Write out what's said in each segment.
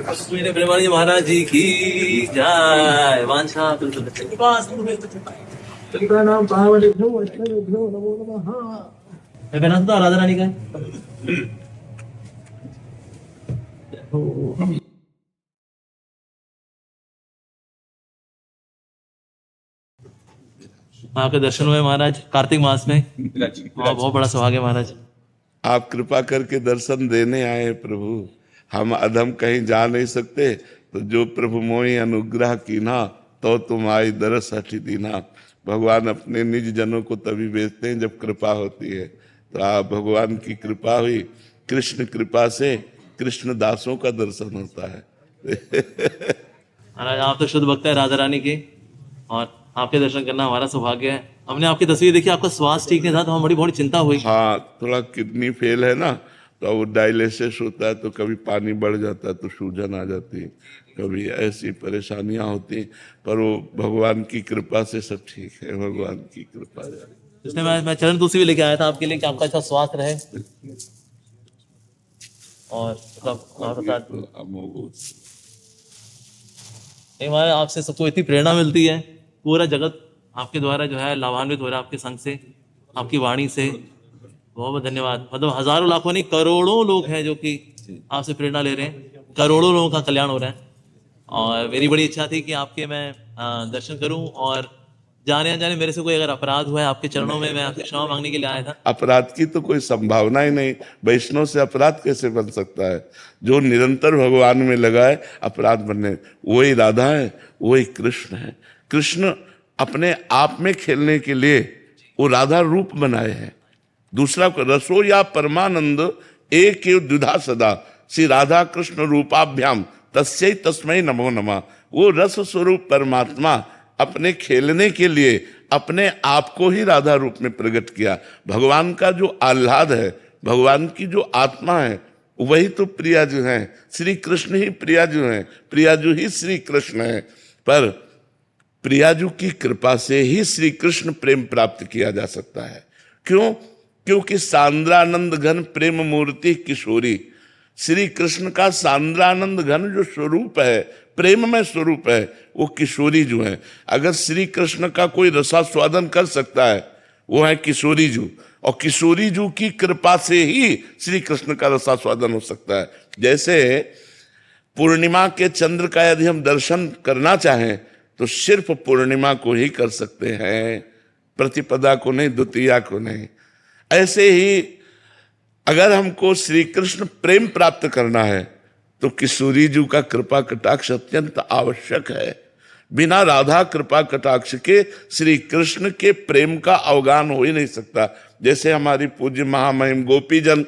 मेरे प्रेमानंद महाराज जी की जय। वांछा नाम नमो नमः। मैं तो राधा रानी का है। आपके दर्शन हुए महाराज कार्तिक मास में। बहुत बड़ा सौभाग्य महाराज। आप कृपा करके दर्शन देने आए हैं प्रभु। हम अधम कहीं जा नहीं सकते, तो जो प्रभु मोहि अनुग्रह कीना तो तुम आई दरस हठी दीना। भगवान अपने निज जनों को तभी भेजते हैं जब कृपा होती है। तो आप भगवान की कृपा हुई, कृष्ण कृपा से कृष्ण दासों का दर्शन होता है। महाराज आप तो शुद्ध भक्त है राधा रानी के, और आपके दर्शन करना हमारा सौभाग्य है। हमने आपकी तस्वीर देखी, आपका स्वास्थ्य ठीक नहीं था तो हम बड़ी चिंता हुई। हाँ, थोड़ा किडनी फेल है ना, तो वो डायलिसिस होता है, तो कभी पानी बढ़ जाता है तो सूजन आ जाती है, कभी ऐसी परेशानियां होती, पर वो भगवान की कृपा से सब ठीक है। भगवान की कृपा है। इसलिए मैं चरण तुलसी भी लेके आया था आपके लिए कि आपका अच्छा स्वास्थ्य रहे। और हमारे आपसे सबको इतनी प्रेरणा मिलती है, पूरा जगत आपके द्वारा जो है लाभान्वित हो रहा है, आपके संग से, आपकी वाणी से। बहुत बहुत धन्यवाद। मतलब हजारों लाखों नहीं करोड़ों लोग हैं जो कि आपसे प्रेरणा ले रहे हैं, करोड़ों लोगों का कल्याण हो रहा है। और मेरी बड़ी इच्छा थी कि आपके मैं दर्शन करूं, और जाने अनजाने मेरे से कोई अगर अपराध हुआ है आपके चरणों में, मैं आपसे क्षमा मांगने के लिए आया था। अपराध की तो कोई संभावना ही नहीं। वैष्णव से अपराध कैसे बन सकता है? जो निरंतर भगवान में लगा है, अपराध बनने वही राधा है, वही कृष्ण है। कृष्ण अपने आप में खेलने के लिए वो राधा रूप बनाए हैं। दूसरा रसो या परमानंद एक द्विधा सदा श्री राधा कृष्ण रूपाभ्याम तस्यै तस्मै नमो नमः। वो रस स्वरूप परमात्मा अपने खेलने के लिए अपने आप को ही राधा रूप में प्रकट किया। भगवान का जो आह्लाद है, भगवान की जो आत्मा है, वही तो प्रियाजू हैं। श्री कृष्ण ही प्रियाजू हैं, प्रियाजू ही श्री कृष्ण है। पर प्रियाजू की कृपा से ही श्री कृष्ण प्रेम प्राप्त किया जा सकता है। क्यों? क्योंकि सांद्रानंद घन प्रेम मूर्ति किशोरी, श्री कृष्ण का सांद्रानंद घन जो स्वरूप है, प्रेम में स्वरूप है, वो किशोरी जू है। अगर श्री कृष्ण का कोई रसास्वादन कर सकता है, वो है किशोरी जू, और किशोरी जू की कृपा से ही श्री कृष्ण का रसास्वादन हो सकता है। जैसे पूर्णिमा के चंद्र का यदि हम दर्शन करना चाहें तो सिर्फ पूर्णिमा को ही कर सकते हैं, प्रतिपदा को नहीं, द्वितीया को नहीं। ऐसे ही अगर हमको श्री कृष्ण प्रेम प्राप्त करना है तो किशोरी जी का कृपा कटाक्ष अत्यंत आवश्यक है। बिना राधा कृपा कटाक्ष के श्री कृष्ण के प्रेम का अवगान हो ही नहीं सकता। जैसे हमारी पूज्य महामहिम गोपीजन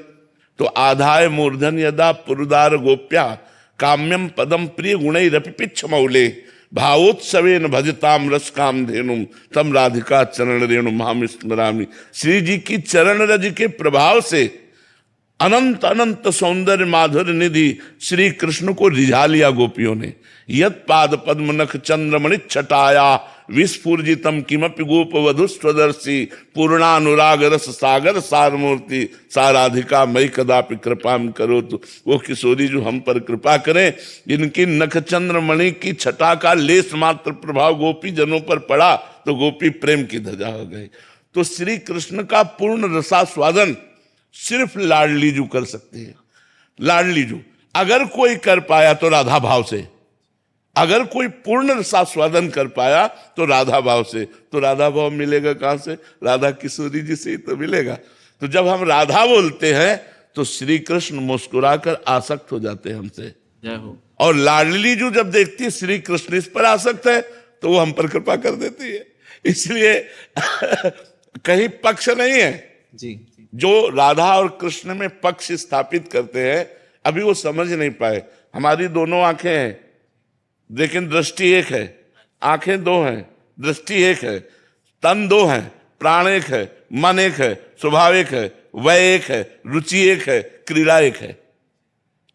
तो आधाय मूर्धन यदा पुरुदार गोप्या काम्यम पदम प्रिय गुणै रपिपिच्छ मौले भावोत्सवेन भजताम रस काम धेनुम तम राधिका चरण रेणु महाम स्मरामि। श्री जी की चरण रज के प्रभाव से अनंत अनंत सौंदर्य माधुर्य निधि श्री कृष्ण को रिझा लिया गोपियों ने। यत पाद पद्म नख चंद्रमणि छटाया विस्फुर्जितम किमपि गोप वधु स्वदर्शी पूर्णानुराग रस सागर सारमूर्ति साराधिका मई कदापि कृपाम करो। तो वो किशोरी जो हम पर कृपा करें, जिनकी नख चंद्रमणि की छटा का लेस मात्र प्रभाव गोपी जनों पर पड़ा तो गोपी प्रेम की ध्वजा हो गई। तो श्री कृष्ण का पूर्ण रसास्वादन सिर्फ लाडली जू कर सकते हैं। लाडली जू अगर कोई कर पाया तो राधा भाव से, अगर कोई पूर्ण रसास्वादन कर पाया तो राधा भाव से। तो राधा भाव मिलेगा कहां से? राधा किशोरी जी से ही तो मिलेगा। तो जब हम राधा बोलते हैं तो श्री कृष्ण मुस्कुराकर आसक्त हो जाते हैं हमसे। जय हो। और लाडली जू जब देखती है श्री कृष्ण इस पर आसक्त है तो वो हम पर कृपा कर देती है। इसलिए कहीं पक्ष नहीं है जी। जो राधा और कृष्ण में पक्ष स्थापित करते हैं, अभी वो समझ नहीं पाए। हमारी दोनों आंखें हैं लेकिन दृष्टि एक है, आंखें दो हैं, दृष्टि एक है, तन दो हैं, प्राण एक है, मन एक है, स्वभाव एक है, वय एक है, रुचि एक है, क्रीड़ा एक है।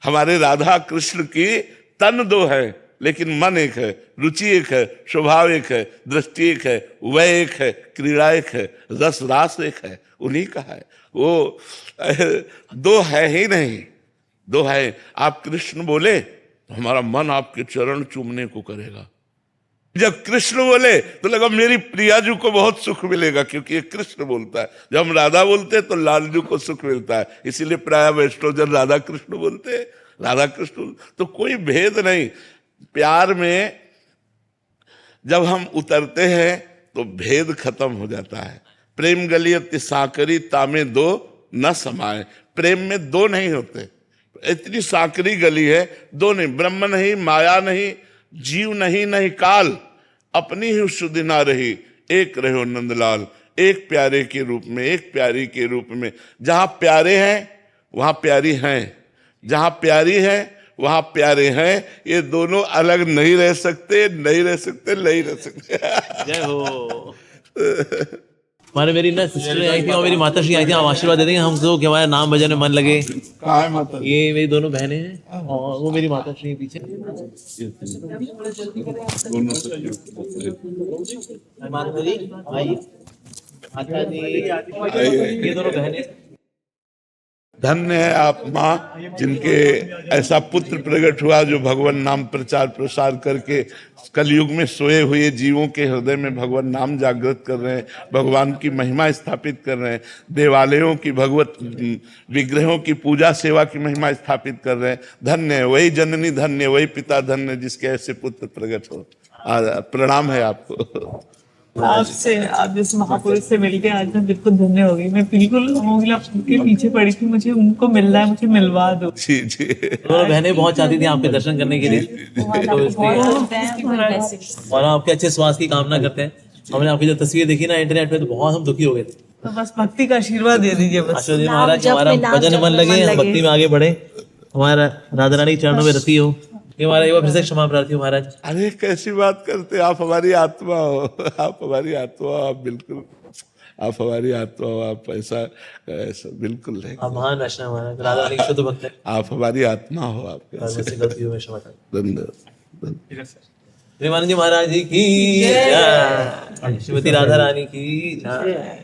हमारे राधा कृष्ण की तन दो है लेकिन मन एक है, रुचि एक है, स्वभाव एक है, दृष्टि एक है, वय एक है, क्रीड़ा एक है, रस रास एक है। उन्हीं का है वो, दो है ही नहीं, दो है। आप कृष्ण बोले तो हमारा मन आपके चरण चूमने को करेगा। जब कृष्ण बोले तो लगा मेरी प्रिया जी को बहुत सुख मिलेगा, क्योंकि ये कृष्ण बोलता है। जब हम राधा बोलते हैं तो लाल जी को सुख मिलता है, इसीलिए प्राय वैष्णवजन राधा कृष्ण बोलते हैं, राधा कृष्ण। तो कोई भेद नहीं। प्यार में जब हम उतरते हैं तो भेद खत्म हो जाता है। प्रेम गलियत साकरी तामे दो न समाए। प्रेम में दो नहीं होते, इतनी साकरी गली है, दो नहीं, ब्रह्म नहीं, माया नहीं, जीव नहीं, नहीं काल, अपनी ही शुद्धि ना रही, एक रहो नंदलाल। एक प्यारे के रूप में, एक प्यारी के रूप में। जहां प्यारे हैं वहां प्यारी हैं, जहां प्यारी है वहां प्यारे हैं। ये दोनों अलग नहीं रह सकते, नहीं रह सकते, नहीं रह सकते। जय हो। हमारे मेरी ना सिस्टर आई थी और मेरी माता श्री आई थी, आप आशीर्वाद दे देंगे हमको कि हमारा नाम भजन में मन लगे। ये मेरी दोनों बहनें हैं और वो मेरी माता श्री पीछे। ये दोनों बहनें। धन्य है आप माँ, जिनके ऐसा पुत्र प्रकट हुआ जो भगवान नाम प्रचार प्रसार करके कलयुग में सोए हुए जीवों के हृदय में भगवान नाम जागृत कर रहे हैं, भगवान की महिमा स्थापित कर रहे हैं, देवालयों की भगवत विग्रहों की पूजा सेवा की महिमा स्थापित कर रहे हैं। धन्य है वही जननी, धन्य वही पिता, धन्य जिसके ऐसे पुत्र प्रकट हो। प्रणाम है आपको। आपसे, आप जैसे महापुरुष से मिलके आज मैं बिल्कुल धन्य हो गई। मैं बिल्कुल उनके पीछे पड़ी थी, मुझे उनको मिलना है, मुझे मिलवा दो। जी जी। दोनों बहनें बहुत चाहती थी आपके दर्शन करने के लिए, तो इसलिए और आपके अच्छे स्वास्थ्य की कामना करते हैं। हमने आपकी जो तस्वीर देखी ना इंटरनेट पे तो बहुत हम दुखी हो गए थे। तो बस भक्ति का आशीर्वाद दे दीजिए बस। आशीर्वाद महाराज, हमारा भजन मन लगे, हम भक्ति में आगे बढ़े, हमारा राधा रानी चरणों में रति हो। ये हमारा एक बार फिर से क्षमा प्रार्थी हो महाराज। अरे कैसी बात करते, आप हमारी आत्मा हो, आप हमारी आत्मा हो, आप बिल्कुल, आप हमारी आत्मा हो, आप ऐसा बिल्कुल नहीं। आप महान वैष्णव महाराज, राधा रानी शुद्ध भक्त है। आप हमारी आत्मा हो, आप मुझसे गलती हुई, क्षमा करें। धन्यवाद। प्रेमानंद जी महाराज जी की जय, श्रीमती राधा रानी की जय।